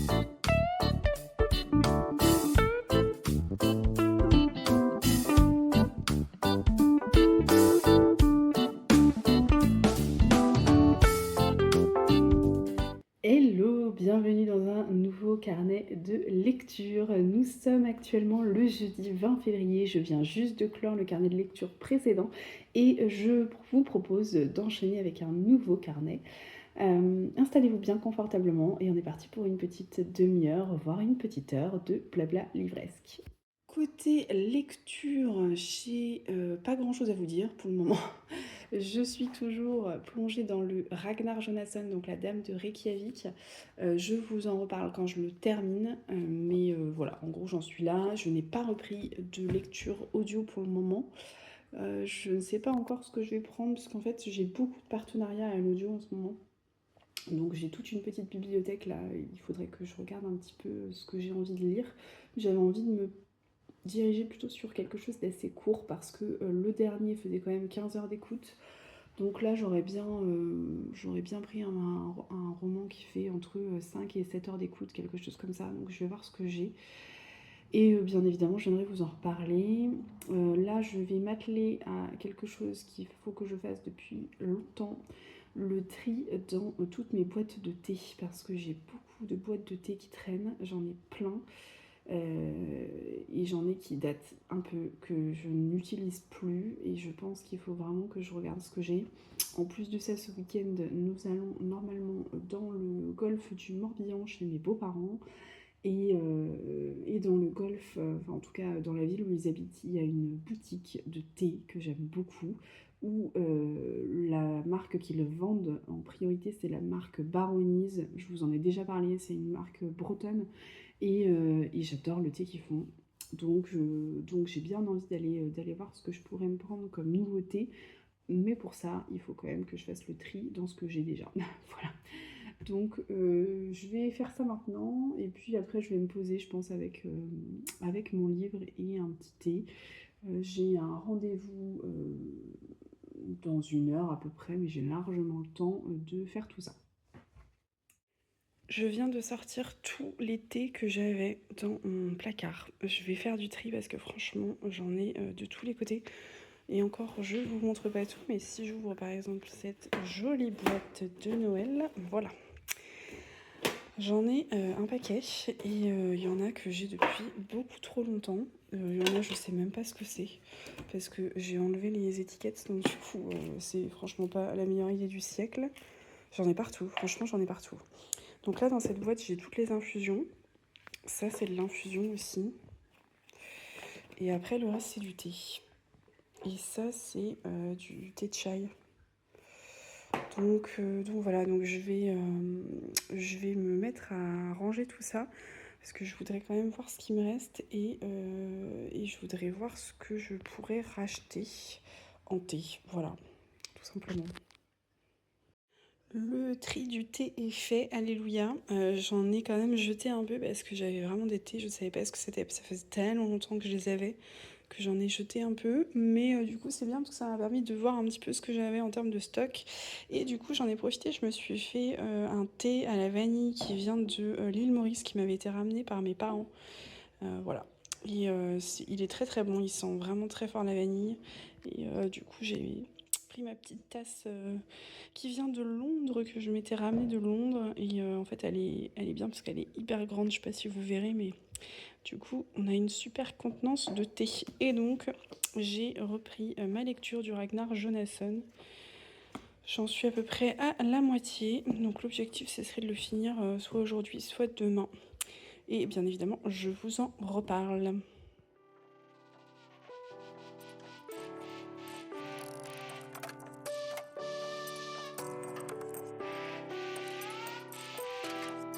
Hello, bienvenue dans un nouveau carnet de lecture. Nous sommes actuellement le jeudi 20 février. Je viens juste de clore le carnet de lecture précédent et je vous propose d'enchaîner avec un nouveau carnet. Installez-vous bien confortablement et on est parti pour une petite demi-heure, voire une petite heure de blabla livresque. Côté lecture, j'ai pas grand-chose à vous dire pour le moment. Je suis toujours plongée dans le Ragnar Jonasson, donc la Dame de Reykjavik. Je vous en reparle quand je le termine, mais voilà, en gros j'en suis là. Je n'ai pas repris de lecture audio pour le moment. Je ne sais pas encore ce que je vais prendre, parce qu'en fait j'ai beaucoup de partenariats à l'audio en ce moment. Donc j'ai toute une petite bibliothèque là, il faudrait que je regarde un petit peu ce que j'ai envie de lire. J'avais envie de me diriger plutôt sur quelque chose d'assez court parce que le dernier faisait quand même 15 heures d'écoute. Donc là, j'aurais bien pris un roman qui fait entre 5 et 7 heures d'écoute, quelque chose comme ça. Donc je vais voir ce que j'ai. Et bien évidemment, j'aimerais vous en reparler. Là, je vais m'atteler à quelque chose qu'il faut que je fasse depuis longtemps. Le tri dans toutes mes boîtes de thé. Parce que j'ai beaucoup de boîtes de thé qui traînent. J'en ai plein. Et j'en ai qui datent un peu, que je n'utilise plus, et je pense qu'il faut vraiment que je regarde ce que j'ai. En plus de ça, ce week-end, nous allons normalement dans le golfe du Morbihan chez mes beaux-parents, et dans le golfe, enfin en tout cas dans la ville où ils habitent, il y a une boutique de thé que j'aime beaucoup, où la marque qui le vendent en priorité, c'est la marque Baronise. Je vous en ai déjà parlé, c'est une marque bretonne, et j'adore le thé qu'ils font. Donc j'ai bien envie d'aller voir ce que je pourrais me prendre comme nouveauté. Mais pour ça, il faut quand même que je fasse le tri dans ce que j'ai déjà. Voilà. Donc je vais faire ça maintenant. Et puis après, je vais me poser, je pense, avec mon livre et un petit thé. J'ai un rendez-vous dans 1 heure à peu près, mais j'ai largement le temps de faire tout ça. Je viens de sortir tous les thés que j'avais dans mon placard. Je vais faire du tri parce que franchement, j'en ai de tous les côtés. Et encore, je vous montre pas tout, mais si j'ouvre par exemple cette jolie boîte de Noël, voilà. J'en ai un paquet, et il y en a que j'ai depuis beaucoup trop longtemps. Il y en a, je sais même pas ce que c'est, parce que j'ai enlevé les étiquettes, donc du coup, c'est franchement pas la meilleure idée du siècle. J'en ai partout, franchement j'en ai partout. Donc là, dans cette boîte, j'ai toutes les infusions. Ça, c'est de l'infusion aussi. Et après, le reste, c'est du thé. Et ça, c'est du thé de chai. Donc voilà, donc je vais me mettre à ranger tout ça. Parce que je voudrais quand même voir ce qui me reste. Et je voudrais voir ce que je pourrais racheter en thé. Voilà, tout simplement. Le tri du thé est fait, alléluia. J'en ai quand même jeté un peu parce que j'avais vraiment des thés, je savais pas ce que c'était. Ça faisait tellement longtemps que je les avais que j'en ai jeté un peu. Mais du coup, c'est bien parce que ça m'a permis de voir un petit peu ce que j'avais en termes de stock. Et du coup, j'en ai profité. Je me suis fait un thé à la vanille qui vient de l'île Maurice, qui m'avait été ramené par mes parents. Voilà. Et il est très très bon. Il sent vraiment très fort la vanille. Et du coup, j'ai pris ma petite tasse qui vient de Londres, que je m'étais ramenée de Londres. Et en fait, elle est bien parce qu'elle est hyper grande. Je sais pas si vous verrez, mais du coup, on a une super contenance de thé. Et donc, j'ai repris ma lecture du Ragnar Jonasson. J'en suis à peu près à la moitié. Donc l'objectif, ce serait de le finir soit aujourd'hui, soit demain. Et bien évidemment, je vous en reparle.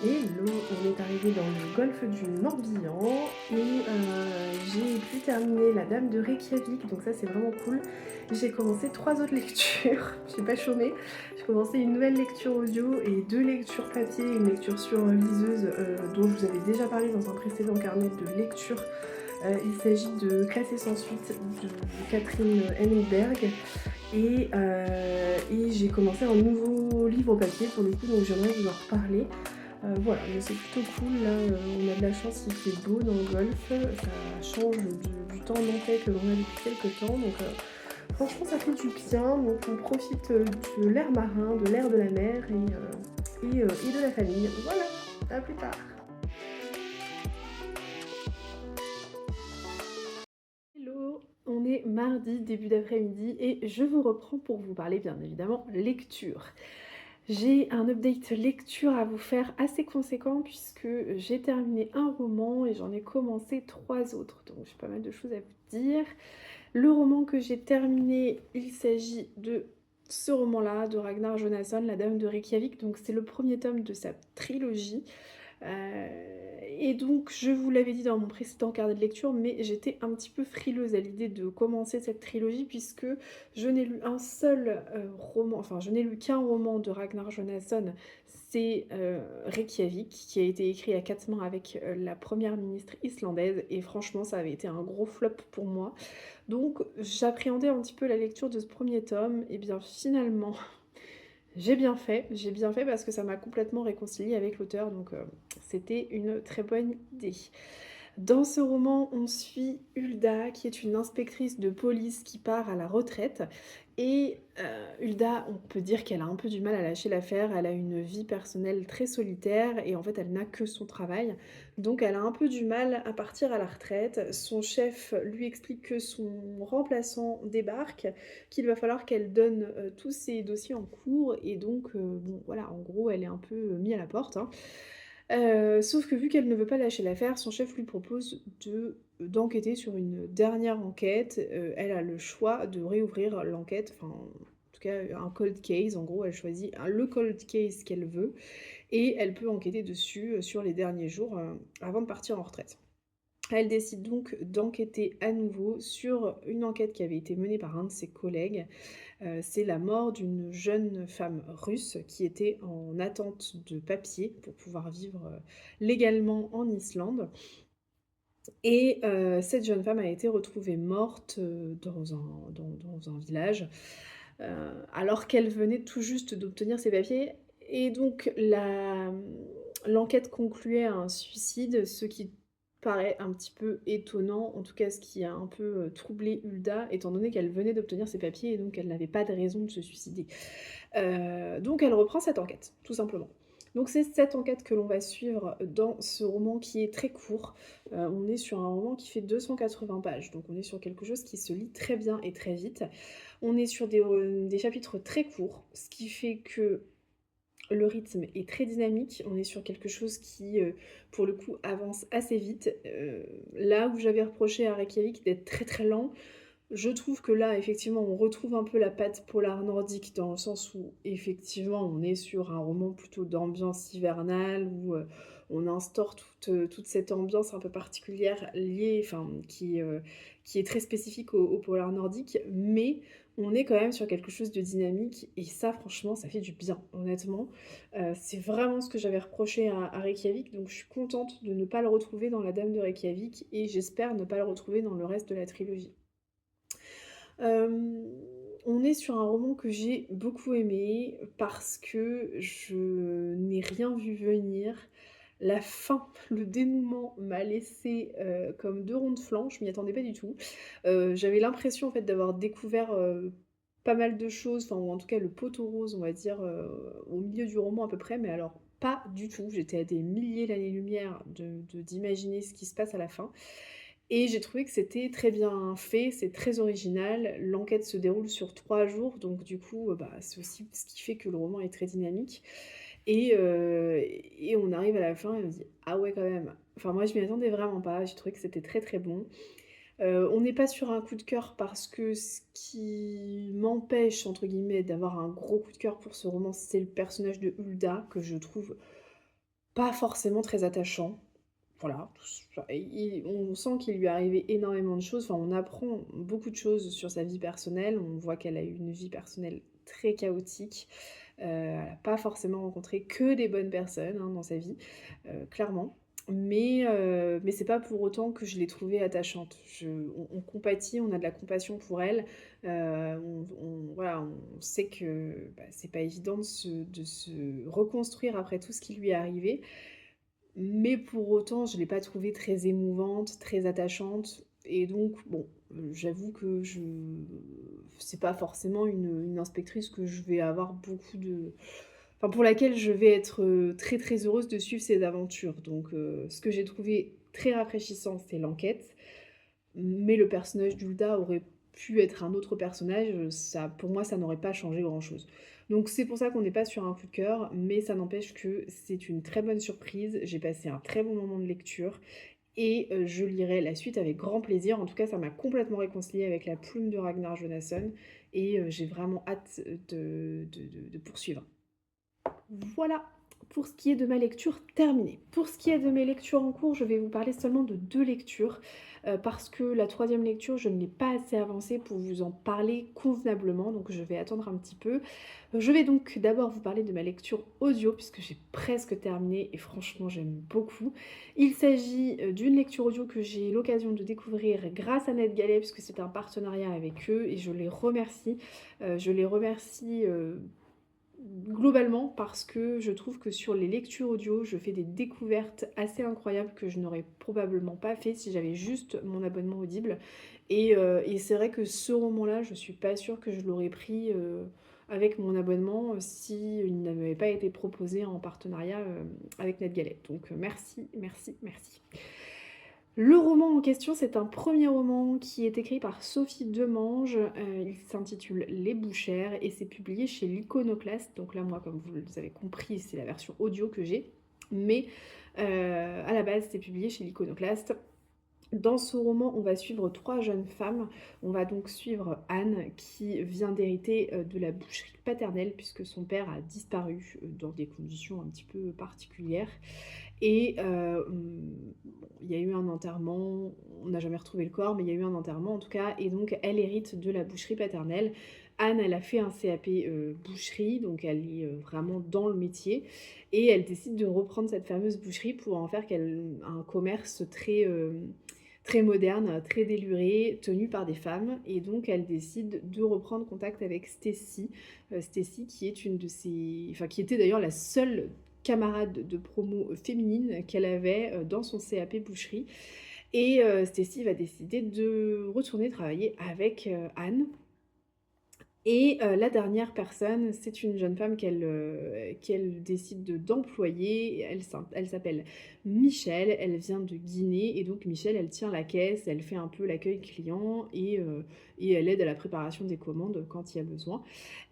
Hello, on est arrivé dans le golfe du Morbihan et j'ai pu terminer la Dame de Reykjavik, donc ça c'est vraiment cool. J'ai commencé 3 autres lectures, j'ai pas chômé. J'ai commencé une nouvelle lecture audio et 2 lectures papier, une lecture sur liseuse dont je vous avais déjà parlé dans un précédent carnet de lecture. Il s'agit de Classé sans suite de Catherine Hemmelberg. Et j'ai commencé un nouveau livre papier pour le coup, donc j'aimerais vous en reparler. Voilà, mais c'est plutôt cool là, on a de la chance, il fait beau dans le golfe, ça change du temps nantais que l'on a depuis quelque temps donc franchement ça fait du bien, donc on profite, de l'air marin, de l'air de la mer et de la famille. Voilà, à plus tard. Hello, on est mardi, début d'après-midi et je vous reprends pour vous parler bien évidemment lecture. J'ai un update lecture à vous faire assez conséquent puisque j'ai terminé un roman et j'en ai commencé 3 autres, donc j'ai pas mal de choses à vous dire. Le roman que j'ai terminé, il s'agit de ce roman-là, de Ragnar Jonasson, La Dame de Reykjavik, donc c'est le premier tome de sa trilogie. Et donc je vous l'avais dit dans mon précédent carnet de lecture, mais j'étais un petit peu frileuse à l'idée de commencer cette trilogie puisque je n'ai lu un seul roman, enfin je n'ai lu qu'un roman de Ragnar Jonasson, c'est Reykjavik, qui a été écrit à 4 mains avec la première ministre islandaise, et franchement ça avait été un gros flop pour moi. Donc j'appréhendais un petit peu la lecture de ce premier tome, et bien finalement j'ai bien fait parce que ça m'a complètement réconciliée avec l'auteur, donc c'était une très bonne idée. Dans ce roman, on suit Hulda, qui est une inspectrice de police qui part à la retraite. Et Hulda, on peut dire qu'elle a un peu du mal à lâcher l'affaire. Elle a une vie personnelle très solitaire et en fait, elle n'a que son travail. Donc, elle a un peu du mal à partir à la retraite. Son chef lui explique que son remplaçant débarque, qu'il va falloir qu'elle donne tous ses dossiers en cours. Et donc, bon, voilà, en gros, elle est un peu mise à la porte, hein. Sauf que vu qu'elle ne veut pas lâcher l'affaire, son chef lui propose d'enquêter sur une dernière enquête. Elle a le choix de réouvrir l'enquête, enfin, en tout cas, un cold case. En gros, elle choisit le cold case qu'elle veut et elle peut enquêter dessus, sur les derniers jours, avant de partir en retraite. Elle décide donc d'enquêter à nouveau sur une enquête qui avait été menée par un de ses collègues. C'est la mort d'une jeune femme russe qui était en attente de papiers pour pouvoir vivre, légalement en Islande, et cette jeune femme a été retrouvée morte, dans un village, alors qu'elle venait tout juste d'obtenir ses papiers, et donc l'enquête concluait à un suicide, ce qui paraît un petit peu étonnant, en tout cas ce qui a un peu, troublé Hulda, étant donné qu'elle venait d'obtenir ses papiers et donc elle n'avait pas de raison de se suicider. Donc elle reprend cette enquête, tout simplement. Donc c'est cette enquête que l'on va suivre dans ce roman qui est très court. On est sur un roman qui fait 280 pages, donc on est sur quelque chose qui se lit très bien et très vite. On est sur des chapitres très courts, ce qui fait que le rythme est très dynamique. On est sur quelque chose qui, pour le coup, avance assez vite. Là où j'avais reproché à Reykjavik d'être très très lent, je trouve que là, effectivement, on retrouve un peu la patte polar nordique, dans le sens où, effectivement, on est sur un roman plutôt d'ambiance hivernale, où on instaure toute cette ambiance un peu particulière liée, enfin, qui est très spécifique au polar nordique, mais on est quand même sur quelque chose de dynamique, et ça, franchement, ça fait du bien, honnêtement. C'est vraiment ce que j'avais reproché à Reykjavik, donc je suis contente de ne pas le retrouver dans La Dame de Reykjavik, et j'espère ne pas le retrouver dans le reste de la trilogie. Hem, on est sur un roman que j'ai beaucoup aimé parce que je n'ai rien vu venir. La fin, le dénouement m'a laissé comme 2 ronds de flanc, je m'y attendais pas du tout. J'avais l'impression en fait d'avoir découvert, pas mal de choses, enfin ou en tout cas le poteau rose on va dire, au milieu du roman à peu près, mais alors pas du tout. J'étais à des milliers d'années-lumière d'imaginer ce qui se passe à la fin. Et j'ai trouvé que c'était très bien fait, c'est très original. L'enquête se déroule sur 3 jours, donc du coup, bah, c'est aussi ce qui fait que le roman est très dynamique, et on arrive à la fin et on se dit: «Ah ouais, quand même». Enfin moi, je m'y attendais vraiment pas, j'ai trouvé que c'était très, très bon. On n'est pas sur un coup de cœur parce que ce qui «m'empêche» entre guillemets d'avoir un gros coup de cœur pour ce roman, c'est le personnage de Hulda que je trouve pas forcément très attachant. Voilà, on sent qu'il lui est arrivé énormément de choses, enfin on apprend beaucoup de choses sur sa vie personnelle, on voit qu'elle a eu une vie personnelle très chaotique, elle a pas forcément rencontré que des bonnes personnes, hein, dans sa vie, clairement. mais c'est pas pour autant que je l'ai trouvée attachante. On compatit, on a de la compassion pour elle, voilà, on sait que, bah, c'est pas évident de se reconstruire après tout ce qui lui est arrivé, mais pour autant, je l'ai pas trouvée très émouvante, très attachante et donc bon, j'avoue que je c'est pas forcément une inspectrice que je vais avoir beaucoup de enfin pour laquelle je vais être, très, très heureuse de suivre ses aventures. Donc ce que j'ai trouvé très rafraîchissant, c'est l'enquête, mais le personnage d'Hulda aurait pu être un autre personnage, ça pour moi, ça n'aurait pas changé grand-chose. Donc c'est pour ça qu'on n'est pas sur un coup de cœur, mais ça n'empêche que c'est une très bonne surprise. J'ai passé un très bon moment de lecture et je lirai la suite avec grand plaisir. En tout cas, ça m'a complètement réconciliée avec la plume de Ragnar Jonasson et j'ai vraiment hâte de poursuivre. Voilà pour ce qui est de ma lecture terminée. Pour ce qui est de mes lectures en cours, je vais vous parler seulement de 2 lectures, parce que la troisième lecture, je ne l'ai pas assez avancée pour vous en parler convenablement, donc je vais attendre un petit peu. Je vais donc d'abord vous parler de ma lecture audio, puisque j'ai presque terminé et franchement j'aime beaucoup. Il s'agit, d'une lecture audio que j'ai eu l'occasion de découvrir grâce à NetGalley, puisque c'est un partenariat avec eux et je les remercie. Je les remercie, globalement, parce que je trouve que sur les lectures audio, je fais des découvertes assez incroyables que je n'aurais probablement pas fait si j'avais juste mon abonnement Audible. Et c'est vrai que ce roman-là, je suis pas sûre que je l'aurais pris avec mon abonnement si il n'avait pas été proposé en partenariat avec NetGalley. Donc merci, merci, merci. Le roman en question, c'est un premier roman qui est écrit par Sophie Demange, il s'intitule Les Bouchères et c'est publié chez l'Iconoclaste. Donc là, moi, comme vous avez compris, c'est la version audio que j'ai, mais à la base, c'est publié chez l'Iconoclaste. Dans ce roman, on va suivre 3 jeunes femmes. On va donc suivre Anne qui vient d'hériter de la boucherie paternelle puisque son père a disparu dans des conditions un petit peu particulières. Et bon, il y a eu un enterrement, on n'a jamais retrouvé le corps, mais il y a eu un enterrement en tout cas, et donc elle hérite de la boucherie paternelle. Anne, elle a fait un CAP boucherie, donc elle est vraiment dans le métier, et elle décide de reprendre cette fameuse boucherie pour en faire un commerce très, très moderne, très déluré, tenu par des femmes, et donc elle décide de reprendre contact avec Stacy, Stacy qui est une de ses, enfin qui était d'ailleurs la seule camarade de promo féminine qu'elle avait dans son CAP boucherie. Et Stacy va décider de retourner travailler avec Anne. Et la dernière personne, c'est une jeune femme qu'elle décide d'employer. Elle s'appelle Michel, elle vient de Guinée. Et donc Michel, elle tient la caisse, elle fait un peu l'accueil client et elle aide à la préparation des commandes quand il y a besoin.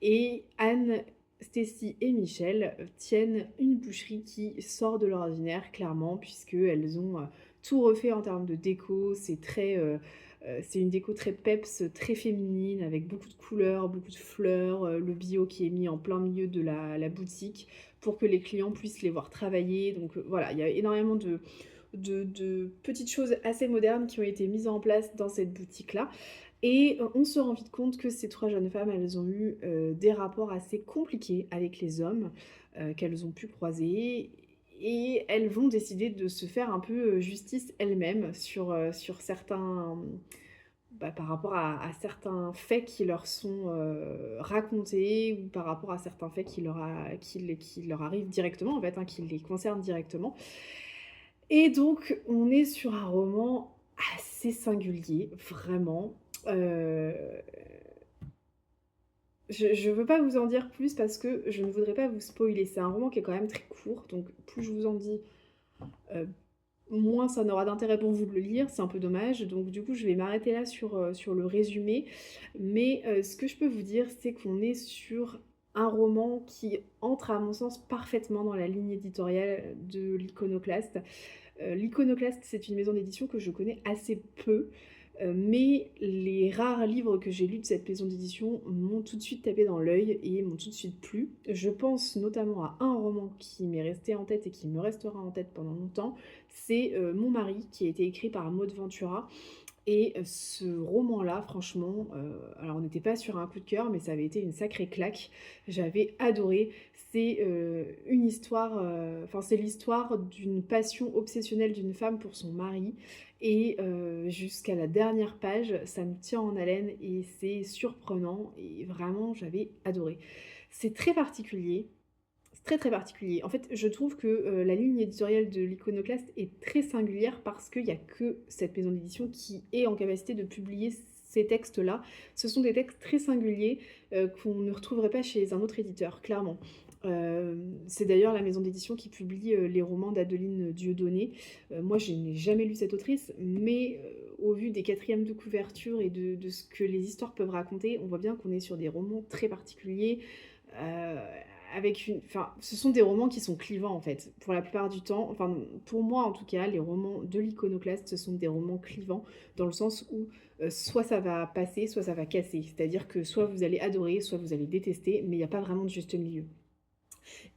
Et Anne, Stacy et Michel tiennent une boucherie qui sort de l'ordinaire, clairement, puisqu'elles ont tout refait en termes de déco. C'est une déco très peps, très féminine, avec beaucoup de couleurs, beaucoup de fleurs, le bio qui est mis en plein milieu de la boutique pour que les clients puissent les voir travailler. Donc voilà, il y a énormément de petites choses assez modernes qui ont été mises en place dans cette boutique-là. Et on se rend vite compte que ces 3 jeunes femmes, elles ont eu des rapports assez compliqués avec les hommes qu'elles ont pu croiser. Et elles vont décider de se faire un peu justice elles-mêmes sur certains, bah, par rapport à certains faits qui leur sont racontés ou par rapport à certains faits qui leur arrivent directement, en fait, hein, qui les concernent directement. Et donc, on est sur un roman assez singulier, vraiment. Euh, je veux pas vous en dire plus parce que je ne voudrais pas vous spoiler. C'est un roman qui est quand même très court, donc plus je vous en dis, euh, moins ça n'aura d'intérêt pour vous de le lire, c'est un peu dommage. Donc du coup, je vais m'arrêter là sur le résumé. Mais ce que je peux vous dire, c'est qu'on est sur un roman qui entre, à mon sens, parfaitement dans la ligne éditoriale de l'Iconoclaste. L'Iconoclaste, c'est une maison d'édition que je connais assez peu. Mais les rares livres que j'ai lus de cette maison d'édition m'ont tout de suite tapé dans l'œil et m'ont tout de suite plu. Je pense notamment à un roman qui m'est resté en tête et qui me restera en tête pendant longtemps, c'est Mon mari, qui a été écrit par Maud Ventura. Et ce roman-là, franchement, alors on n'était pas sur un coup de cœur, mais ça avait été une sacrée claque. J'avais adoré. c'est une histoire, enfin c'est l'histoire d'une passion obsessionnelle d'une femme pour son mari et jusqu'à la dernière page, ça me tient en haleine et c'est surprenant et vraiment j'avais adoré. C'est très particulier, c'est très, très particulier. En fait, je trouve que, la ligne éditoriale de l'Iconoclaste est très singulière parce qu'il y a que cette maison d'édition qui est en capacité de publier ces textes-là. Ce sont des textes très singuliers, qu'on ne retrouverait pas chez un autre éditeur, clairement. C'est d'ailleurs la maison d'édition qui publie, les romans d'Adeline Dieudonné. Moi, je n'ai jamais lu cette autrice, mais au vu des quatrièmes de couverture et de ce que les histoires peuvent raconter, on voit bien qu'on est sur des romans très particuliers, heu enfin, ce sont des romans qui sont clivants en fait, pour la plupart du temps. Enfin, pour moi en tout cas, les romans de l'Iconoclaste, ce sont des romans clivants, dans le sens où soit ça va passer, soit ça va casser. C'est-à-dire que soit vous allez adorer, soit vous allez détester, mais il n'y a pas vraiment de juste milieu.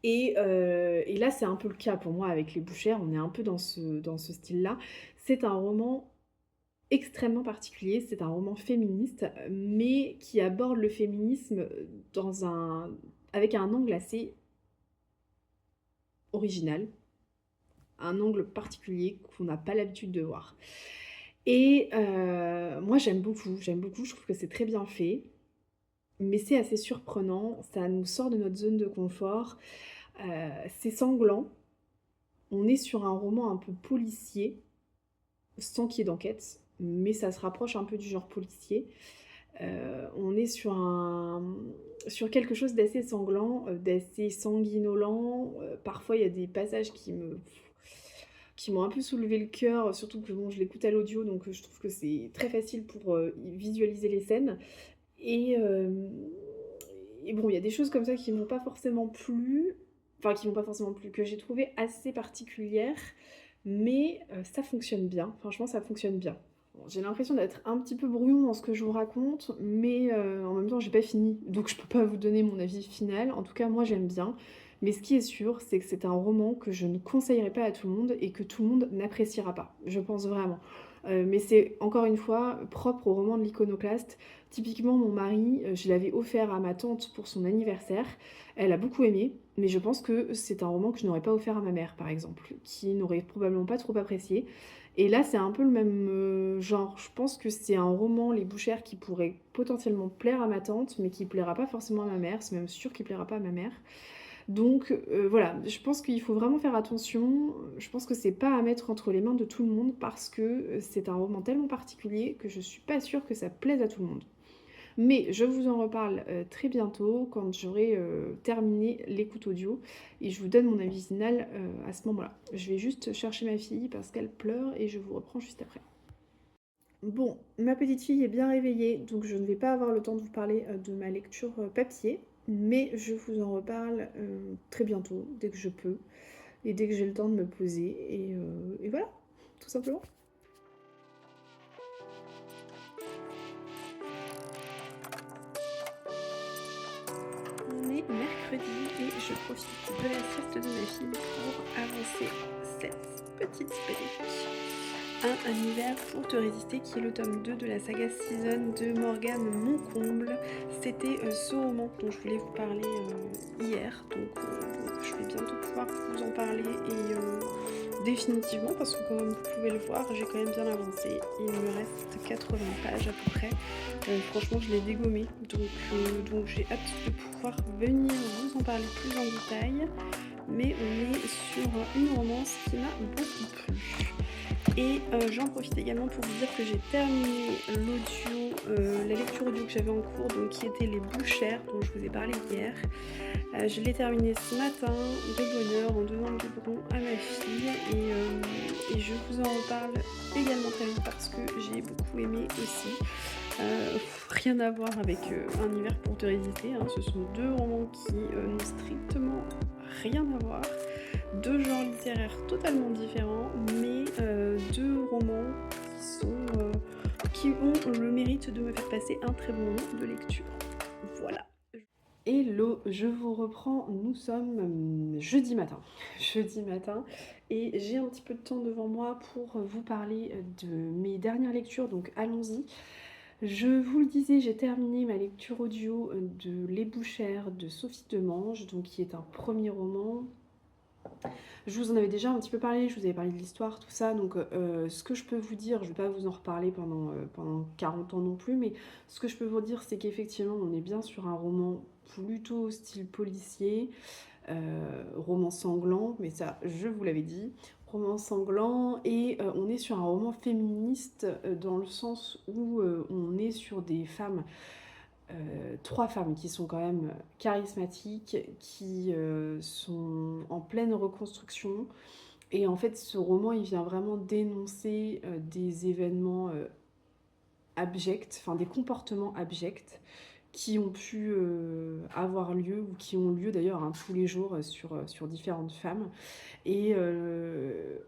Et là, c'est un peu le cas pour moi avec Les Bouchères, on est un peu dans ce style-là. C'est un roman extrêmement particulier, c'est un roman féministe, mais qui aborde le féminisme avec un angle assez original, un angle particulier qu'on n'a pas l'habitude de voir. Et moi j'aime beaucoup, je trouve que c'est très bien fait, mais c'est assez surprenant, ça nous sort de notre zone de confort, c'est sanglant, on est sur un roman un peu policier, sans qu'il y ait d'enquête, mais ça se rapproche un peu du genre policier. On est sur quelque chose d'assez sanglant, d'assez sanguinolent. Parfois, il y a des passages qui m'ont un peu soulevé le cœur, surtout que bon, je l'écoute à l'audio, donc je trouve que c'est très facile pour visualiser les scènes. Et, euh, et bon, il y a des choses comme ça qui m'ont pas forcément plu, enfin qui m'ont pas forcément plu, que j'ai trouvé assez particulières, mais ça fonctionne bien. Franchement, ça fonctionne bien. Bon, j'ai l'impression d'être un petit peu brouillon dans ce que je vous raconte, mais en même temps, j'ai pas fini, donc je peux pas vous donner mon avis final. En tout cas, moi, j'aime bien. Mais ce qui est sûr, c'est que c'est un roman que je ne conseillerais pas à tout le monde et que tout le monde n'appréciera pas. Je pense vraiment. Mais c'est encore une fois propre au roman de l'Iconoclaste. Typiquement, mon mari, je l'avais offert à ma tante pour son anniversaire. Elle a beaucoup aimé, mais je pense que c'est un roman que je n'aurais pas offert à ma mère, par exemple, qui n'aurait probablement pas trop apprécié. Et là, c'est un peu le même genre. Je pense que c'est un roman, Les Bouchères, qui pourrait potentiellement plaire à ma tante, mais qui plaira pas forcément à ma mère. C'est même sûr qu'il plaira pas à ma mère. Donc voilà, je pense qu'il faut vraiment faire attention. Je pense que c'est pas à mettre entre les mains de tout le monde parce que c'est un roman tellement particulier que je suis pas sûre que ça plaise à tout le monde. Mais je vous en reparle très bientôt quand j'aurai terminé l'écoute audio et je vous donne mon avis final à ce moment-là. Je vais juste chercher ma fille parce qu'elle pleure et je vous reprends juste après. Bon, ma petite fille est bien réveillée, donc je ne vais pas avoir le temps de vous parler de ma lecture papier, mais je vous en reparle très bientôt, dès que je peux, et dès que j'ai le temps de me poser, et voilà, tout simplement. On est mercredi et je profite de la sieste de ma fille pour avancer cette petite brique. Un univers pour te résister, qui est le tome 2 de la saga Season de Morgane Moncomble. C'était ce roman dont je voulais vous parler hier, donc je vais bientôt pouvoir vous en parler et définitivement, parce que comme vous pouvez le voir, j'ai quand même bien avancé. Il me reste 80 pages à peu près. Franchement, je l'ai dégommé, donc j'ai hâte de pouvoir venir vous en parler plus en détail. Mais on est sur une romance qui m'a beaucoup plu. Et j'en profite également pour vous dire que j'ai terminé la lecture audio que j'avais en cours, donc qui était Les Bouchères, dont je vous ai parlé hier. Je l'ai terminé ce matin, de bonne heure, en donnant le biberon à ma fille. Et je vous en reparle également très vite parce que j'ai beaucoup aimé aussi. Rien à voir avec Un hiver pour te résister, hein. Ce sont deux romans qui n'ont strictement rien à voir. Deux genres littéraires totalement différents, mais deux romans qui ont le mérite de me faire passer un très bon moment de lecture. Voilà. Hello, je vous reprends, nous sommes jeudi matin. Jeudi matin, et j'ai un petit peu de temps devant moi pour vous parler de mes dernières lectures, donc allons-y. Je vous le disais, j'ai terminé ma lecture audio de Les Bouchères de Sophie Demange, donc qui est un premier roman. Je vous en avais déjà un petit peu parlé, je vous avais parlé de l'histoire, tout ça, donc ce que je peux vous dire, je ne vais pas vous en reparler pendant 40 ans non plus, mais ce que je peux vous dire, c'est qu'effectivement, on est bien sur un roman plutôt style policier, roman sanglant, mais ça, je vous l'avais dit, roman sanglant, et on est sur un roman féministe dans le sens où on est sur des femmes, trois femmes qui sont quand même charismatiques, qui sont en pleine reconstruction. Et en fait, ce roman, il vient vraiment dénoncer des événements abjects, enfin des comportements abjects qui ont pu avoir lieu, ou qui ont lieu d'ailleurs hein, tous les jours sur différentes femmes. Et, euh,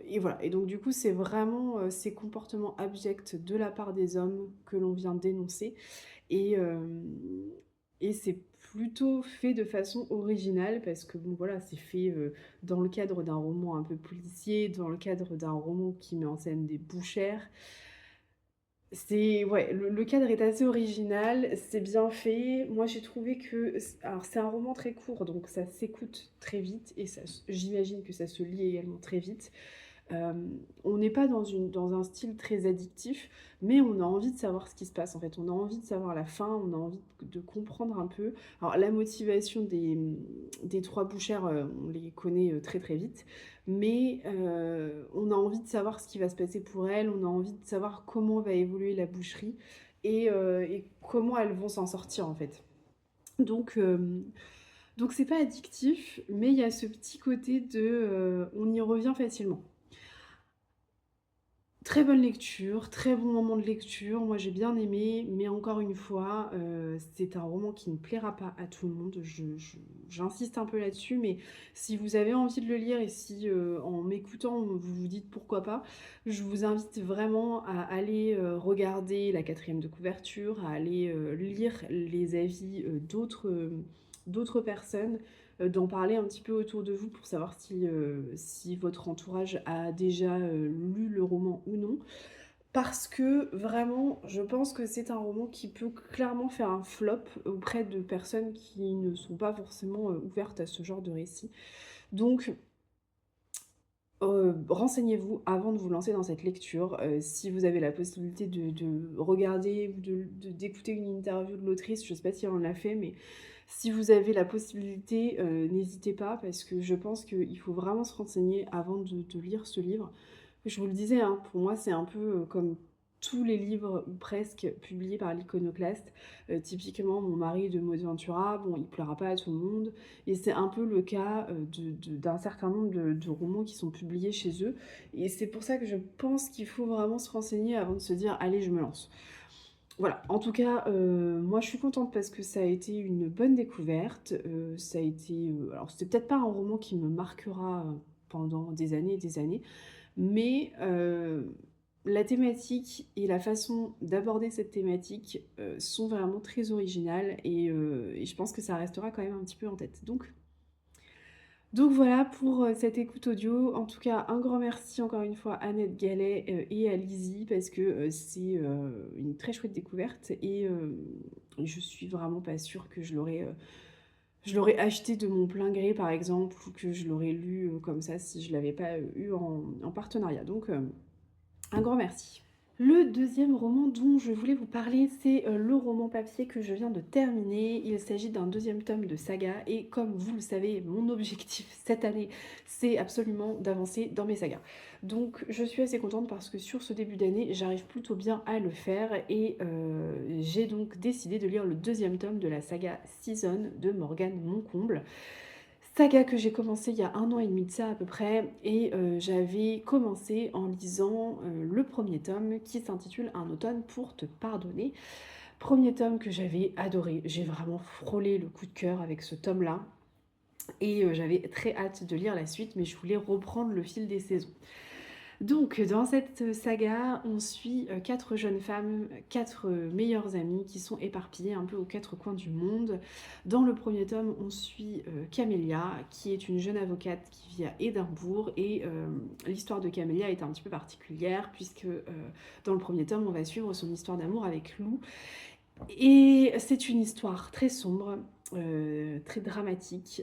et voilà. Et donc du coup, c'est vraiment ces comportements abjects de la part des hommes que l'on vient dénoncer. Et, c'est plutôt fait de façon originale parce que bon voilà, c'est fait dans le cadre d'un roman un peu policier, dans le cadre d'un roman qui met en scène des bouchères. C'est ouais, le cadre est assez original, c'est bien fait. Moi, j'ai trouvé que alors c'est un roman très court, donc ça s'écoute très vite et j'imagine que ça se lit également très vite. On n'est pas dans un style très addictif, mais on a envie de savoir ce qui se passe en fait. On a envie de savoir la fin, on a envie de comprendre un peu. Alors la motivation des trois bouchères, on les connaît très très vite, mais on a envie de savoir ce qui va se passer pour elles, on a envie de savoir comment va évoluer la boucherie et comment elles vont s'en sortir en fait. Donc, donc c'est pas addictif, mais il y a ce petit côté de on y revient facilement. Très bonne lecture, très bon moment de lecture, moi j'ai bien aimé, mais encore une fois, c'est un roman qui ne plaira pas à tout le monde, j'insiste un peu là-dessus, mais si vous avez envie de le lire et si en m'écoutant vous vous dites pourquoi pas, je vous invite vraiment à aller regarder la quatrième de couverture, à aller lire les avis d'autres personnes, d'en parler un petit peu autour de vous pour savoir si votre entourage a déjà lu le roman ou non. Parce que vraiment, je pense que c'est un roman qui peut clairement faire un flop auprès de personnes qui ne sont pas forcément ouvertes à ce genre de récit. Donc, renseignez-vous avant de vous lancer dans cette lecture. Si vous avez la possibilité de regarder ou d'écouter une interview de l'autrice, je ne sais pas si elle en a fait, mais si vous avez la possibilité, n'hésitez pas parce que je pense qu'il faut vraiment se renseigner avant de lire ce livre. Je vous le disais, hein, pour moi, c'est un peu comme tous les livres, ou presque, publiés par l'Iconoclaste. Typiquement, Mon mari de Maud Ventura, bon, il plaira pas à tout le monde. Et c'est un peu le cas d'un certain nombre de romans qui sont publiés chez eux. Et c'est pour ça que je pense qu'il faut vraiment se renseigner avant de se dire, allez, je me lance. Voilà, en tout cas, moi je suis contente parce que ça a été une bonne découverte. Ça a été. Alors, c'était peut-être pas un roman qui me marquera pendant des années et des années, mais la thématique et la façon d'aborder cette thématique sont vraiment très originales et je pense que ça restera quand même un petit peu en tête. Donc voilà pour cette écoute audio. En tout cas, un grand merci encore une fois à Annette Gallet et à Lizzie parce que c'est une très chouette découverte et je suis vraiment pas sûre que je l'aurais acheté de mon plein gré par exemple ou que je l'aurais lu comme ça si je l'avais pas eu en partenariat. Donc un grand merci. Le deuxième roman dont je voulais vous parler, c'est le roman papier que je viens de terminer. Il s'agit d'un deuxième tome de saga et comme vous le savez, mon objectif cette année, c'est absolument d'avancer dans mes sagas. Donc je suis assez contente parce que sur ce début d'année, j'arrive plutôt bien à le faire et j'ai donc décidé de lire le deuxième tome de la saga Season de Morgane Moncomble. Saga que j'ai commencé il y a 1 an et demi de ça à peu près, et j'avais commencé en lisant le premier tome qui s'intitule Un automne pour te pardonner. Premier tome que j'avais adoré, j'ai vraiment frôlé le coup de cœur avec ce tome-là, et j'avais très hâte de lire la suite, mais je voulais reprendre le fil des saisons. Donc, dans cette saga, on suit 4 jeunes femmes, 4 meilleures amies qui sont éparpillées un peu aux 4 coins du monde. Dans le premier tome, on suit Camélia, qui est une jeune avocate qui vit à Édimbourg. Et l'histoire de Camélia est un petit peu particulière, puisque dans le premier tome, on va suivre son histoire d'amour avec Lou. Et c'est une histoire très sombre, très dramatique,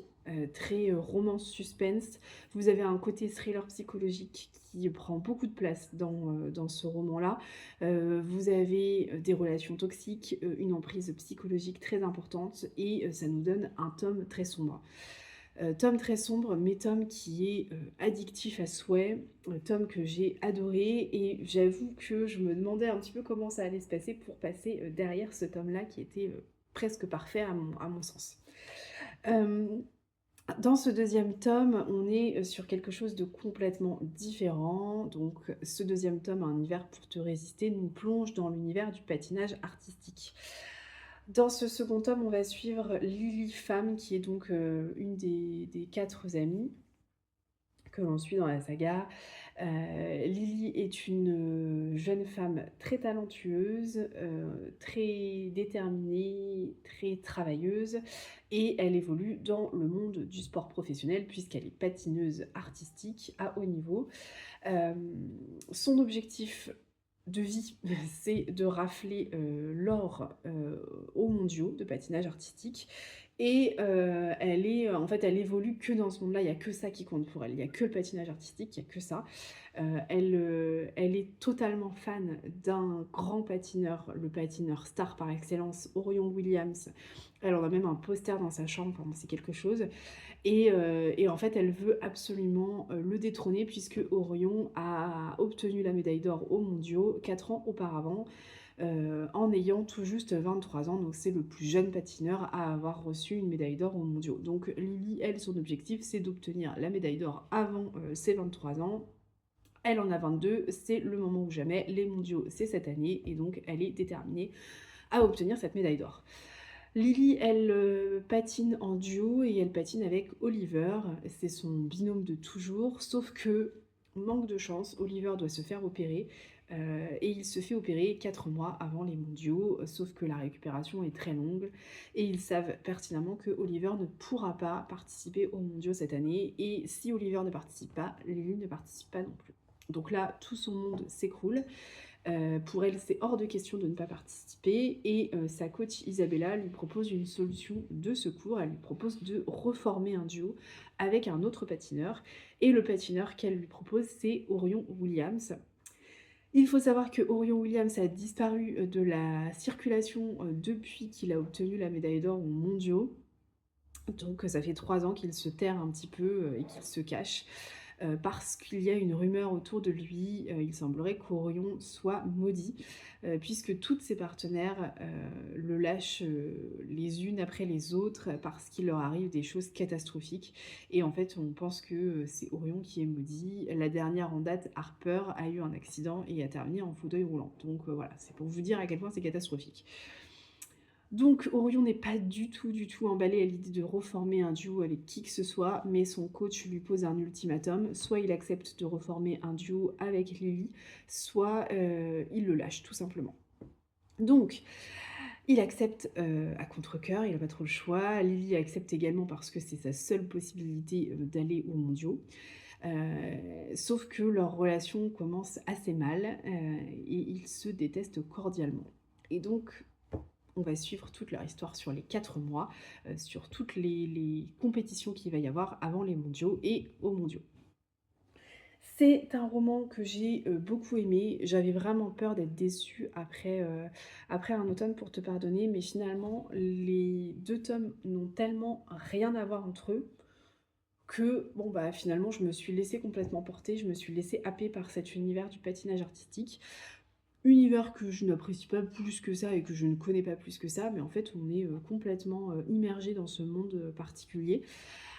très romance suspense. Vous avez un côté thriller psychologique qui prend beaucoup de place dans ce roman-là. Vous avez des relations toxiques, une emprise psychologique très importante et ça nous donne un tome très sombre. Tome très sombre, mais tome qui est addictif à souhait, tome que j'ai adoré et j'avoue que je me demandais un petit peu comment ça allait se passer pour passer derrière ce tome-là qui était presque parfait à mon sens. Euh, Dans ce deuxième tome, on est sur quelque chose de complètement différent. Donc, ce deuxième tome, Un hiver pour te résister, nous plonge dans l'univers du patinage artistique. Dans ce second tome, on va suivre Lily Femme, qui est donc une des 4 amies que l'on suit dans la saga. Lily est une jeune femme très talentueuse, très déterminée, très travailleuse, et elle évolue dans le monde du sport professionnel puisqu'elle est patineuse artistique à haut niveau. Euh, Son objectif de vie, c'est de rafler l'or aux mondiaux de patinage artistique. Et elle évolue que dans ce monde-là, il n'y a que ça qui compte pour elle. Il n'y a que le patinage artistique, il n'y a que ça. Elle est totalement fan d'un grand patineur, le patineur star par excellence, Orion Williams. Elle en a même un poster dans sa chambre, enfin, c'est quelque chose. Et en fait, elle veut absolument le détrôner puisque Orion a obtenu la médaille d'or aux mondiaux 4 ans auparavant, en ayant tout juste 23 ans. Donc c'est le plus jeune patineur à avoir reçu une médaille d'or aux mondiaux. Donc Lily, elle, son objectif, c'est d'obtenir la médaille d'or avant ses 23 ans. Elle en a 22, c'est le moment ou jamais. Les mondiaux, c'est cette année, et donc elle est déterminée à obtenir cette médaille d'or. Lily, elle patine en duo et elle patine avec Oliver. C'est son binôme de toujours, sauf que, manque de chance, Oliver doit se faire opérer. Et il se fait opérer 4 mois avant les mondiaux, sauf que la récupération est très longue. Et ils savent pertinemment que Oliver ne pourra pas participer aux mondiaux cette année. Et si Oliver ne participe pas, Lily ne participe pas non plus. Donc là, tout son monde s'écroule. Pour elle, c'est hors de question de ne pas participer et sa coach Isabella lui propose une solution de secours. Elle lui propose de reformer un duo avec un autre patineur et le patineur qu'elle lui propose, c'est Orion Williams. Il faut savoir que Orion Williams a disparu de la circulation depuis qu'il a obtenu la médaille d'or aux mondiaux. Donc ça fait 3 ans qu'il se terre un petit peu et qu'il se cache. Parce qu'il y a une rumeur autour de lui, il semblerait qu'Orion soit maudit, puisque toutes ses partenaires le lâchent les unes après les autres, parce qu'il leur arrive des choses catastrophiques. Et en fait, on pense que c'est Orion qui est maudit. La dernière en date, Harper, a eu un accident et a terminé en fauteuil roulant. Donc voilà, c'est pour vous dire à quel point c'est catastrophique. Donc Orion n'est pas du tout emballé à l'idée de reformer un duo avec qui que ce soit, mais son coach lui pose un ultimatum, soit il accepte de reformer un duo avec Lily, soit il le lâche tout simplement. Donc il accepte à contre-cœur, il n'a pas trop le choix. Lily accepte également parce que c'est sa seule possibilité d'aller aux mondiaux. Sauf que leur relation commence assez mal et ils se détestent cordialement. Et donc on va suivre toute leur histoire sur les 4 mois, sur toutes les compétitions qu'il va y avoir avant les mondiaux et aux mondiaux. C'est un roman que j'ai beaucoup aimé. J'avais vraiment peur d'être déçue après Un automne pour te pardonner, mais finalement, les 2 tomes n'ont tellement rien à voir entre eux que, bon, bah, finalement, je me suis laissée complètement porter, je me suis laissée happer par cet univers du patinage artistique. Univers que je n'apprécie pas plus que ça et que je ne connais pas plus que ça, mais en fait on est complètement immergé dans ce monde particulier.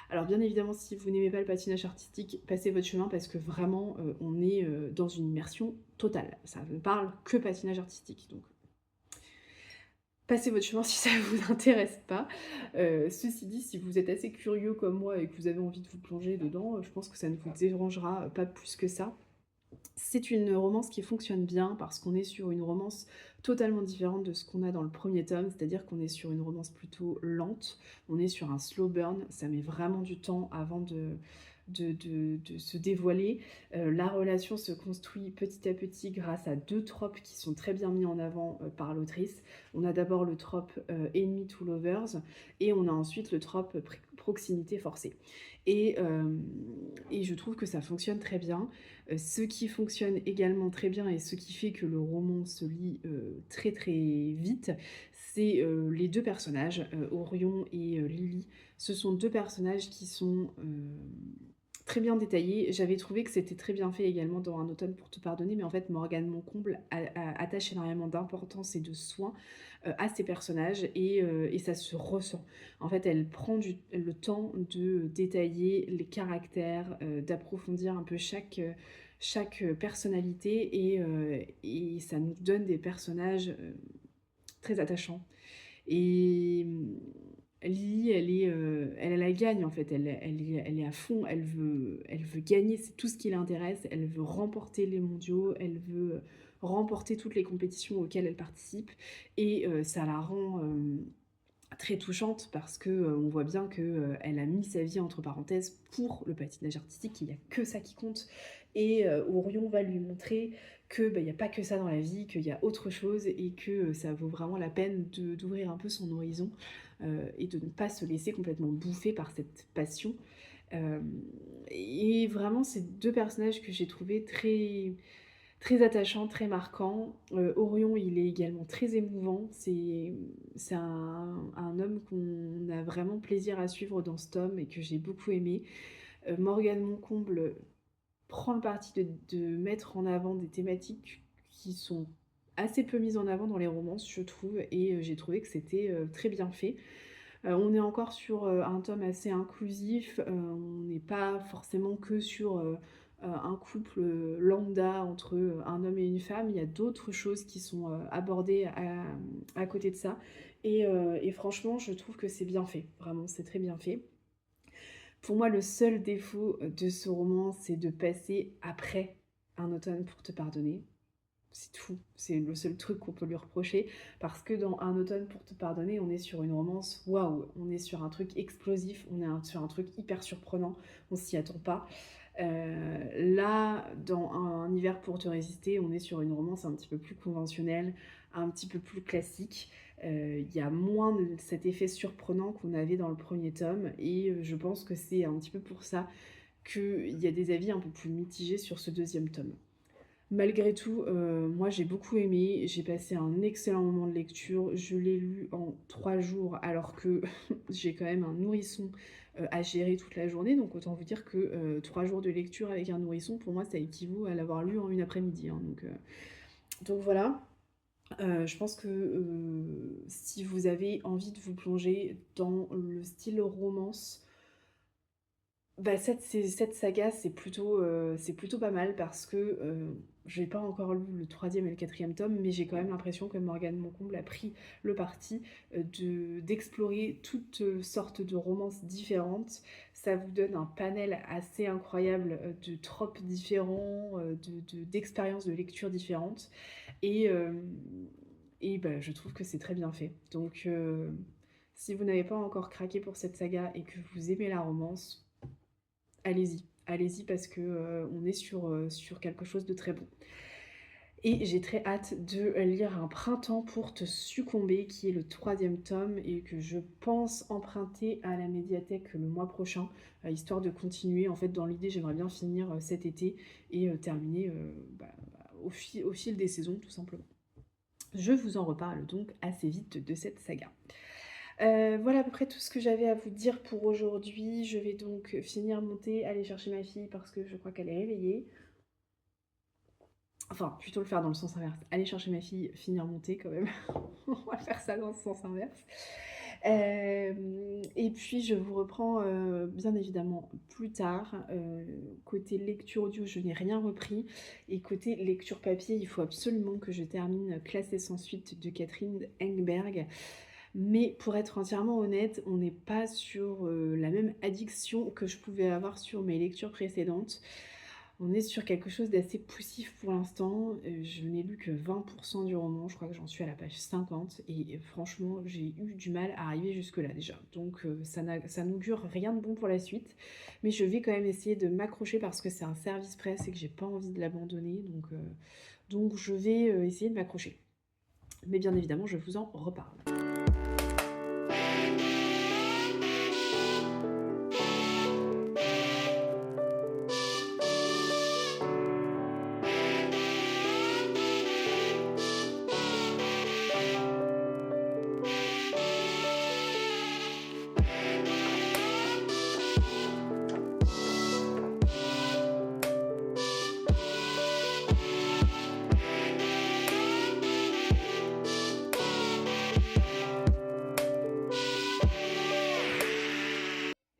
Alors bien évidemment, si vous n'aimez pas le patinage artistique, passez votre chemin parce que vraiment on est dans une immersion totale. Ça ne parle que patinage artistique, donc passez votre chemin si ça ne vous intéresse pas. Ceci dit, si vous êtes assez curieux comme moi et que vous avez envie de vous plonger dedans, je pense que ça ne vous dérangera pas plus que ça. C'est une romance qui fonctionne bien parce qu'on est sur une romance totalement différente de ce qu'on a dans le premier tome, c'est-à-dire qu'on est sur une romance plutôt lente, on est sur un slow burn, ça met vraiment du temps avant de se dévoiler. La relation se construit petit à petit grâce à deux tropes qui sont très bien mis en avant par l'autrice. On a d'abord le trope enemy to lovers et on a ensuite le trope proximité forcée. Et, euh, et je trouve que ça fonctionne très bien. Ce qui fonctionne également très bien et ce qui fait que le roman se lit très très vite, c'est les deux personnages, Orion et Lily. Ce sont deux personnages qui sont très bien détaillés. J'avais trouvé que c'était très bien fait également dans Un automne pour te pardonner, mais en fait Morgane Moncomble attache énormément d'importance et de soin à ces personnages et ça se ressent. En fait, elle prend le temps de détailler les caractères, d'approfondir un peu chaque personnalité et ça nous donne des personnages très attachants. Et Lily, elle a la gagne en fait, elle est à fond, elle veut gagner, c'est tout ce qui l'intéresse, elle veut remporter les mondiaux, elle veut remporter toutes les compétitions auxquelles elle participe et ça la rend très touchante parce que on voit bien que elle a mis sa vie entre parenthèses pour le patinage artistique, il n'y a que ça qui compte et Orion va lui montrer que il n'y a pas que ça dans la vie, qu'il y a autre chose et que ça vaut vraiment la peine d'ouvrir un peu son horizon et de ne pas se laisser complètement bouffer par cette passion. Euh, et vraiment, ces deux personnages que j'ai trouvés très attachant, très marquant. Orion, il est également très émouvant. C'est un homme qu'on a vraiment plaisir à suivre dans ce tome et que j'ai beaucoup aimé. Morgane Moncomble prend le parti de mettre en avant des thématiques qui sont assez peu mises en avant dans les romances, je trouve, et j'ai trouvé que c'était très bien fait. On est encore sur un tome assez inclusif, on n'est pas forcément que sur un couple lambda entre un homme et une femme, il y a d'autres choses qui sont abordées à côté de ça. Et franchement, je trouve que c'est bien fait, vraiment, c'est très bien fait. Pour moi, le seul défaut de ce roman, c'est de passer après Un automne pour te pardonner. C'est tout. C'est le seul truc qu'on peut lui reprocher. Parce que dans Un automne pour te pardonner, on est sur une romance, waouh, on est sur un truc explosif, on est sur un truc hyper surprenant, on s'y attend pas. Là, dans Un hiver pour te résister, on est sur une romance un petit peu plus conventionnelle, un petit peu plus classique. Il y a moins de cet effet surprenant qu'on avait dans le premier tome, et je pense que c'est un petit peu pour ça qu'il y a des avis un peu plus mitigés sur ce deuxième tome. Malgré tout, moi j'ai beaucoup aimé, j'ai passé un excellent moment de lecture, je l'ai lu en 3 jours alors que j'ai quand même un nourrisson à gérer toute la journée, donc autant vous dire que 3 jours de lecture avec un nourrisson, pour moi ça équivaut à l'avoir lu en une après-midi, hein, donc voilà. Je pense que si vous avez envie de vous plonger dans le style romance, bah, cette saga, c'est plutôt pas mal parce que j'ai pas encore lu le troisième et le quatrième tome, mais j'ai quand même l'impression que Morgane Moncomble a pris le parti d'explorer toutes sortes de romances différentes. Ça vous donne un panel assez incroyable de tropes différents, d'expériences de lecture différentes. Et, euh, et bah, je trouve que c'est très bien fait. Donc, si vous n'avez pas encore craqué pour cette saga et que vous aimez la romance, allez-y, allez-y parce que on est sur quelque chose de très bon. Et j'ai très hâte de lire Un printemps pour te succomber, qui est le troisième tome et que je pense emprunter à la médiathèque le mois prochain, histoire de continuer. En fait, dans l'idée, j'aimerais bien finir cet été et terminer au fil des saisons, tout simplement. Je vous en reparle donc assez vite de cette saga. Voilà à peu près tout ce que j'avais à vous dire pour aujourd'hui. Je vais donc finir mon thé, aller chercher ma fille parce que je crois qu'elle est réveillée. Enfin, plutôt le faire dans le sens inverse. Aller chercher ma fille, finir mon thé quand même. On va faire ça dans le sens inverse. Et puis je vous reprends bien évidemment plus tard. Côté lecture audio, je n'ai rien repris. Et côté lecture papier, il faut absolument que je termine Classée sans suite de Catherine Engberg. Mais pour être entièrement honnête, on n'est pas sur la même addiction que je pouvais avoir sur mes lectures précédentes. On est sur quelque chose d'assez poussif pour l'instant. Je n'ai lu que 20 du roman, je crois que j'en suis à la page 50 et franchement, j'ai eu du mal à arriver jusque-là déjà. Donc ça n'augure rien de bon pour la suite, mais je vais quand même essayer de m'accrocher parce que c'est un service presse et que j'ai pas envie de l'abandonner, donc je vais, essayer de m'accrocher. Mais bien évidemment, je vous en reparle.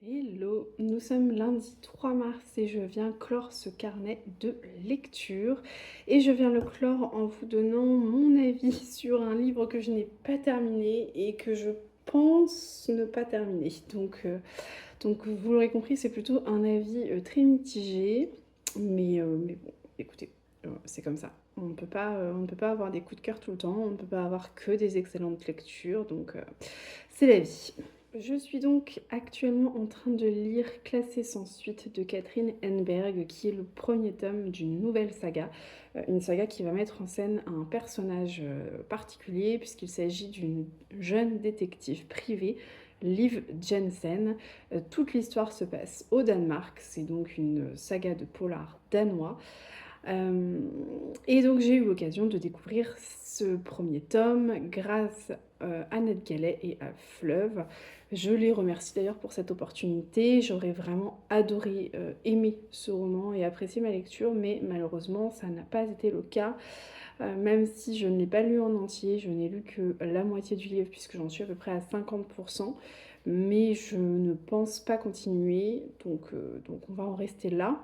Hello, nous sommes lundi 3 mars et je viens clore ce carnet de lecture. Et je viens le clore en vous donnant mon avis sur un livre que je n'ai pas terminé et que je pense ne pas terminer. Donc vous l'aurez compris, c'est plutôt un avis très mitigé. Mais bon, écoutez, c'est comme ça. On ne peut pas avoir des coups de cœur tout le temps, on ne peut pas avoir que des excellentes lectures, donc c'est la vie. Je suis donc actuellement en train de lire Classé sans suite de Catherine Henberg, qui est le premier tome d'une nouvelle saga, une saga qui va mettre en scène un personnage particulier, puisqu'il s'agit d'une jeune détective privée, Liv Jensen. Toute l'histoire se passe au Danemark, c'est donc une saga de polar danois. Et donc j'ai eu l'occasion de découvrir ce premier tome grâce à Annette Gallet et à Fleuve. Je les remercie d'ailleurs pour cette opportunité. J'aurais vraiment adoré aimer ce roman et apprécier ma lecture, mais malheureusement ça n'a pas été le cas. Même si je ne l'ai pas lu en entier, je n'ai lu que la moitié du livre puisque j'en suis à peu près à 50%. Mais je ne pense pas continuer, donc on va en rester là.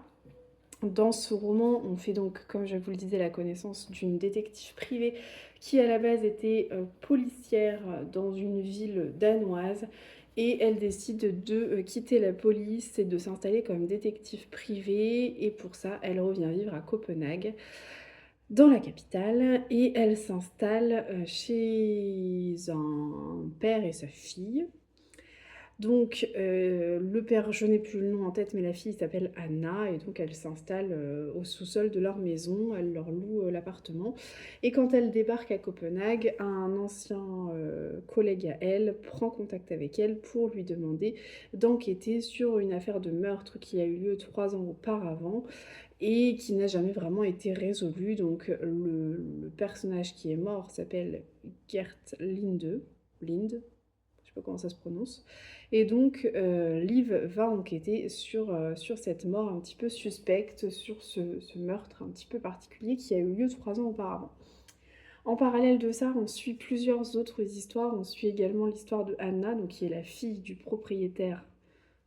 Dans ce roman, on fait donc, comme je vous le disais, la connaissance d'une détective privée qui à la base était policière dans une ville danoise et elle décide de quitter la police et de s'installer comme détective privée et pour ça, elle revient vivre à Copenhague, dans la capitale, et elle s'installe chez un père et sa fille. Donc, le père, je n'ai plus le nom en tête, mais la fille s'appelle Anna, et donc elle s'installe au sous-sol de leur maison, elle leur loue l'appartement. Et quand elle débarque à Copenhague, un ancien collègue à elle prend contact avec elle pour lui demander d'enquêter sur une affaire de meurtre qui a eu lieu 3 ans auparavant et qui n'a jamais vraiment été résolue. Donc, le personnage qui est mort s'appelle Gert Linde, je sais pas comment ça se prononce. Et donc, Liv va enquêter sur cette mort un petit peu suspecte, sur ce meurtre un petit peu particulier qui a eu lieu 3 ans auparavant. En parallèle de ça, on suit plusieurs autres histoires. On suit également l'histoire de Anna, donc qui est la fille du propriétaire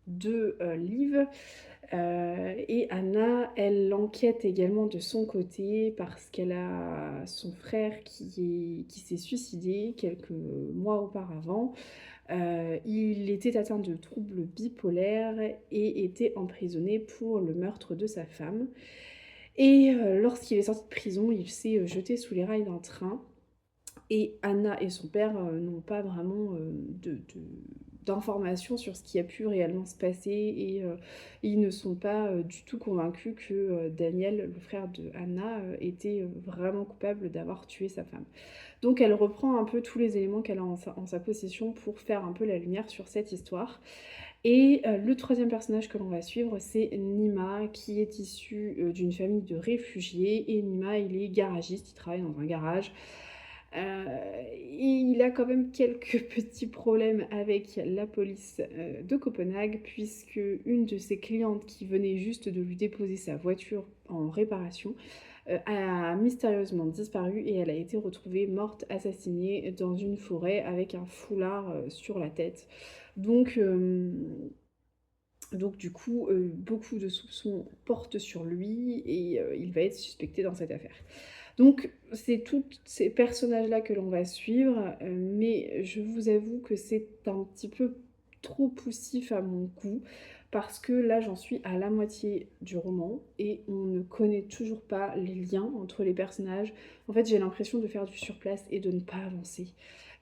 de Liv. Et Anna, elle enquête également de son côté parce qu'elle a son frère qui s'est suicidé quelques mois auparavant. Il était atteint de troubles bipolaires et était emprisonné pour le meurtre de sa femme. Et lorsqu'il est sorti de prison, il s'est jeté sous les rails d'un train. Et Anna et son père n'ont pas vraiment d'informations sur ce qui a pu réellement se passer et ils ne sont pas du tout convaincus que Daniel, le frère de Anna, était vraiment coupable d'avoir tué sa femme. Donc elle reprend un peu tous les éléments qu'elle a en sa possession pour faire un peu la lumière sur cette histoire. Et le troisième personnage que l'on va suivre, c'est Nima, qui est issu d'une famille de réfugiés. Et Nima, il est garagiste, il travaille dans un garage. Il a quand même quelques petits problèmes avec la police de Copenhague, puisque une de ses clientes qui venait juste de lui déposer sa voiture en réparation a mystérieusement disparu et elle a été retrouvée morte, assassinée dans une forêt avec un foulard sur la tête. Donc du coup, beaucoup de soupçons portent sur lui et il va être suspecté dans cette affaire. Donc c'est tous ces personnages-là que l'on va suivre, mais je vous avoue que c'est un petit peu trop poussif à mon goût, parce que là, j'en suis à la moitié du roman et on ne connaît toujours pas les liens entre les personnages. En fait, j'ai l'impression de faire du surplace et de ne pas avancer.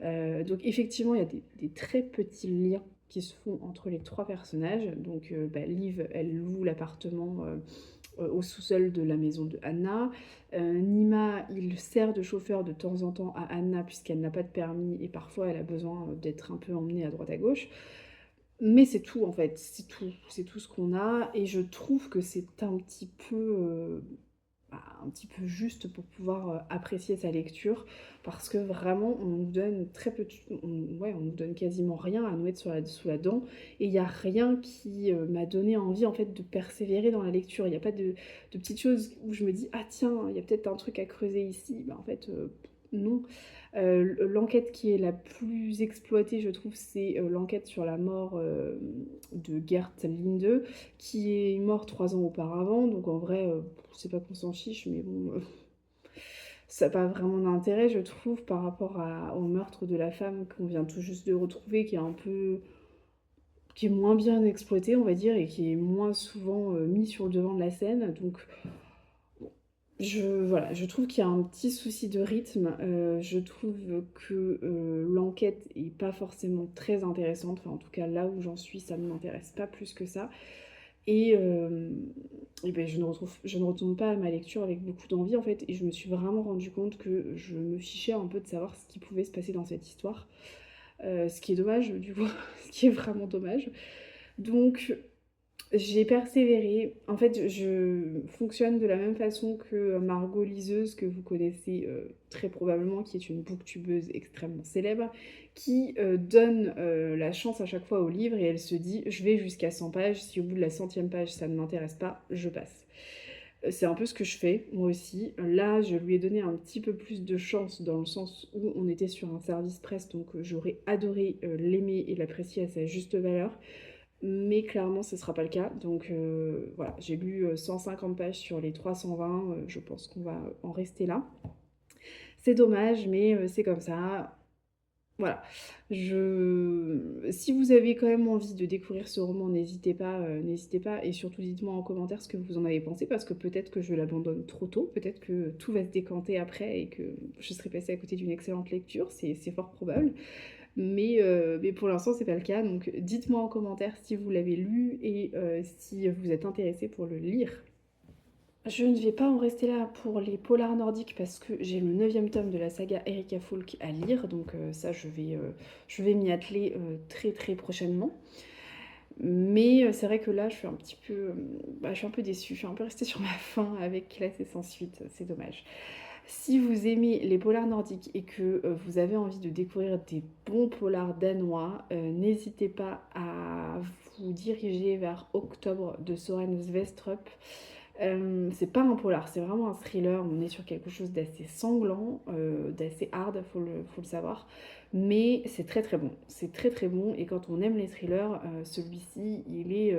Donc effectivement, il y a des très petits liens qui se font entre les 3 personnages. Donc Liv, elle loue l'appartement, au sous-sol de la maison de Anna. Nima, il sert de chauffeur de temps en temps à Anna puisqu'elle n'a pas de permis et parfois elle a besoin d'être un peu emmenée à droite à gauche. Mais c'est tout en fait, c'est tout ce qu'on a et je trouve que c'est un petit peu juste pour pouvoir apprécier sa lecture parce que vraiment on nous donne très peu on nous donne quasiment rien à nous mettre sous la dent et il n'y a rien qui m'a donné envie en fait de persévérer dans la lecture. Il n'y a pas de petites choses où je me dis ah tiens il y a peut-être un truc à creuser ici. En fait non. L'enquête qui est la plus exploitée, je trouve, c'est l'enquête sur la mort de Gert Linde, qui est mort 3 ans auparavant. Donc en vrai, c'est pas qu'on s'en fiche, mais bon, ça n'a pas vraiment d'intérêt, je trouve, par rapport au meurtre de la femme qu'on vient tout juste de retrouver, qui est moins bien exploité, on va dire, et qui est moins souvent mis sur le devant de la scène. Donc voilà, je trouve qu'il y a un petit souci de rythme. Je trouve que l'enquête est pas forcément très intéressante. Enfin, en tout cas, là où j'en suis, ça ne m'intéresse pas plus que ça. Et, je ne retourne pas à ma lecture avec beaucoup d'envie, en fait. Et je me suis vraiment rendu compte que je me fichais un peu de savoir ce qui pouvait se passer dans cette histoire. Ce qui est dommage, du coup, ce qui est vraiment dommage. Donc, j'ai persévéré. En fait, je fonctionne de la même façon que Margot Liseuse, que vous connaissez très probablement, qui est une booktubeuse extrêmement célèbre, qui donne la chance à chaque fois au livre et elle se dit je vais jusqu'à 100 pages, si au bout de la 100e page ça ne m'intéresse pas, je passe. C'est un peu ce que je fais, moi aussi. Là, je lui ai donné un petit peu plus de chance dans le sens où on était sur un service presse, donc j'aurais adoré l'aimer et l'apprécier à sa juste valeur. Mais clairement, ce ne sera pas le cas. Donc voilà, j'ai lu 150 pages sur les 320. Je pense qu'on va en rester là. C'est dommage, mais c'est comme ça. Voilà. Si vous avez quand même envie de découvrir ce roman, n'hésitez pas, n'hésitez pas. Et surtout, dites-moi en commentaire ce que vous en avez pensé, parce que peut-être que je l'abandonne trop tôt, peut-être que tout va se décanter après et que je serai passée à côté d'une excellente lecture, c'est fort probable. Mais pour l'instant, c'est pas le cas. Donc dites-moi en commentaire si vous l'avez lu et si vous êtes intéressé pour le lire. Je ne vais pas en rester là pour les polars nordiques parce que j'ai le 9e tome de la saga Erika Folk à lire. Donc ça, je vais m'y atteler très très prochainement. Mais c'est vrai que là, je suis un petit peu, je suis un peu déçue. Je suis un peu restée sur ma faim avec Classe et sans suite. C'est dommage. Si vous aimez les polars nordiques et que vous avez envie de découvrir des bons polars danois, n'hésitez pas à vous diriger vers Octobre de Soren Svestrup. C'est pas un polar, c'est vraiment un thriller. On est sur quelque chose d'assez sanglant, d'assez hard, faut le savoir. Mais c'est très très bon. C'est très très bon. Et quand on aime les thrillers, celui-ci, il est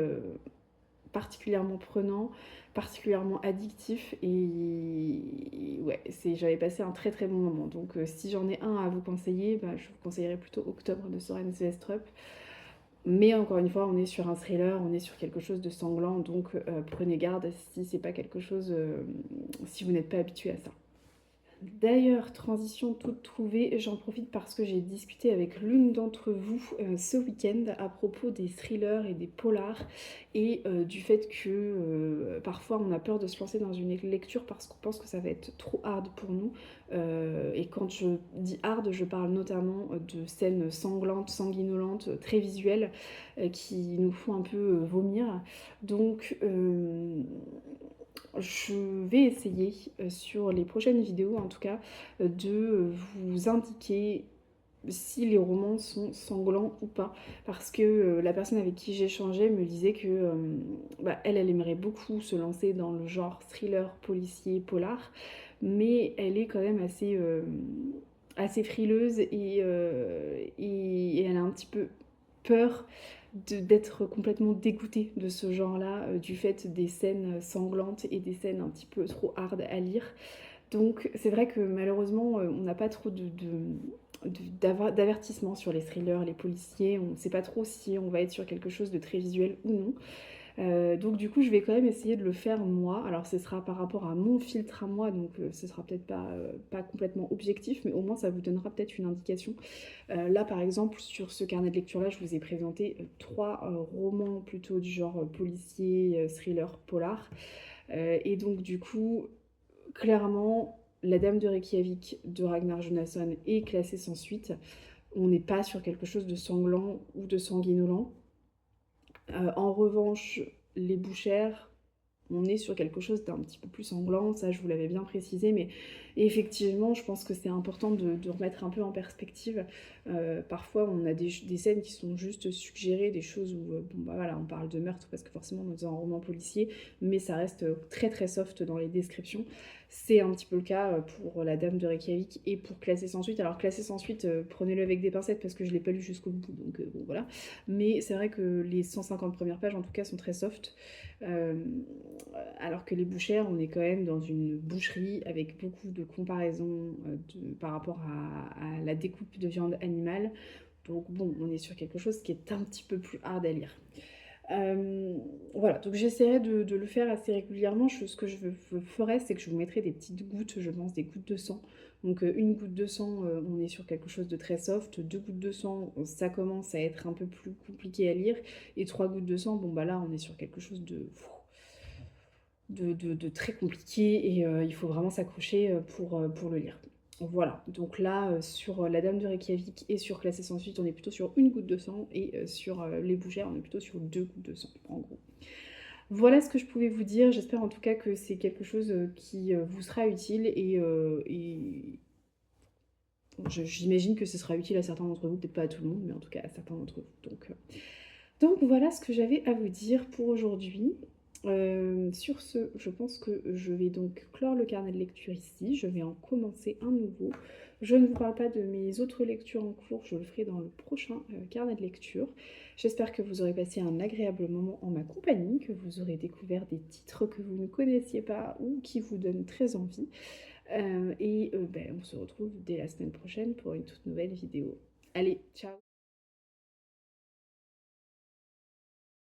particulièrement prenant, particulièrement addictif et ouais, j'avais passé un très très bon moment. Donc si j'en ai un à vous conseiller, je vous conseillerais plutôt Octobre de Soren Svestrup. Mais encore une fois, on est sur un thriller, on est sur quelque chose de sanglant, donc prenez garde si c'est pas quelque chose, si vous n'êtes pas habitué à ça. D'ailleurs, transition toute trouvée, j'en profite parce que j'ai discuté avec l'une d'entre vous ce week-end à propos des thrillers et des polars et du fait que parfois on a peur de se lancer dans une lecture parce qu'on pense que ça va être trop hard pour nous. Et quand je dis hard, je parle notamment de scènes sanglantes, sanguinolentes, très visuelles qui nous font un peu vomir. Donc je vais essayer sur les prochaines vidéos en tout cas de vous indiquer si les romans sont sanglants ou pas parce que la personne avec qui j'ai échangé me disait que elle aimerait beaucoup se lancer dans le genre thriller, policier, polar mais elle est quand même assez frileuse et elle a un petit peu peur d'être complètement dégoûtée de ce genre-là, du fait des scènes sanglantes et des scènes un petit peu trop hard à lire. Donc c'est vrai que malheureusement, on n'a pas trop d'avertissement sur les thrillers, les policiers. On ne sait pas trop si on va être sur quelque chose de très visuel ou non. Donc du coup, je vais quand même essayer de le faire moi. Alors ce sera par rapport à mon filtre à moi, donc ce sera peut-être pas complètement objectif, mais au moins ça vous donnera peut-être une indication. Là, par exemple, sur ce carnet de lecture-là, je vous ai présenté 3 romans plutôt du genre policier, thriller, polar. Et donc du coup, clairement, La Dame de Reykjavik de Ragnar Jonasson est classée sans suite. On n'est pas sur quelque chose de sanglant ou de sanguinolent. En revanche, Les Bouchères, on est sur quelque chose d'un petit peu plus sanglant, ça je vous l'avais bien précisé, mais effectivement, je pense que c'est important de remettre un peu en perspective. Parfois, on a des scènes qui sont juste suggérées, des choses où, bon bah voilà, on parle de meurtre parce que forcément on est dans un roman policier, mais ça reste très très soft dans les descriptions. C'est un petit peu le cas pour La Dame de Reykjavik et pour Classé sans suite. Alors Classé sans suite, prenez-le avec des pincettes parce que je l'ai pas lu jusqu'au bout, donc bon voilà. Mais c'est vrai que les 150 premières pages en tout cas sont très soft. Euh, alors que Les Bouchères, on est quand même dans une boucherie avec beaucoup de comparaisons par rapport à la découpe de viande animale. Donc bon, on est sur quelque chose qui est un petit peu plus hard à lire. Voilà, donc j'essaierai de le faire assez régulièrement. Ce que je ferai, c'est que je vous mettrai des petites gouttes, je pense, des gouttes de sang. Donc une goutte de sang, on est sur quelque chose de très soft. 2 gouttes de sang, ça commence à être un peu plus compliqué à lire. Et 3 gouttes de sang, bon bah là, on est sur quelque chose de très compliqué et il faut vraiment s'accrocher pour le lire. Voilà, donc là, sur La Dame de Reykjavik et sur Classé sans suite, on est plutôt sur 1 goutte de sang et sur Les Bouchères, on est plutôt sur 2 gouttes de sang, en gros. Voilà ce que je pouvais vous dire. J'espère en tout cas que c'est quelque chose qui vous sera utile et j'imagine que ce sera utile à certains d'entre vous, peut-être pas à tout le monde, mais en tout cas à certains d'entre vous. Donc voilà ce que j'avais à vous dire pour aujourd'hui. Sur ce, je pense que je vais donc clore le carnet de lecture ici. Je vais en commencer un nouveau. Je ne vous parle pas de mes autres lectures en cours, je le ferai dans le prochain carnet de lecture. J'espère que vous aurez passé un agréable moment en ma compagnie, que vous aurez découvert des titres que vous ne connaissiez pas ou qui vous donnent très envie. On se retrouve dès la semaine prochaine pour une toute nouvelle vidéo. Allez, ciao!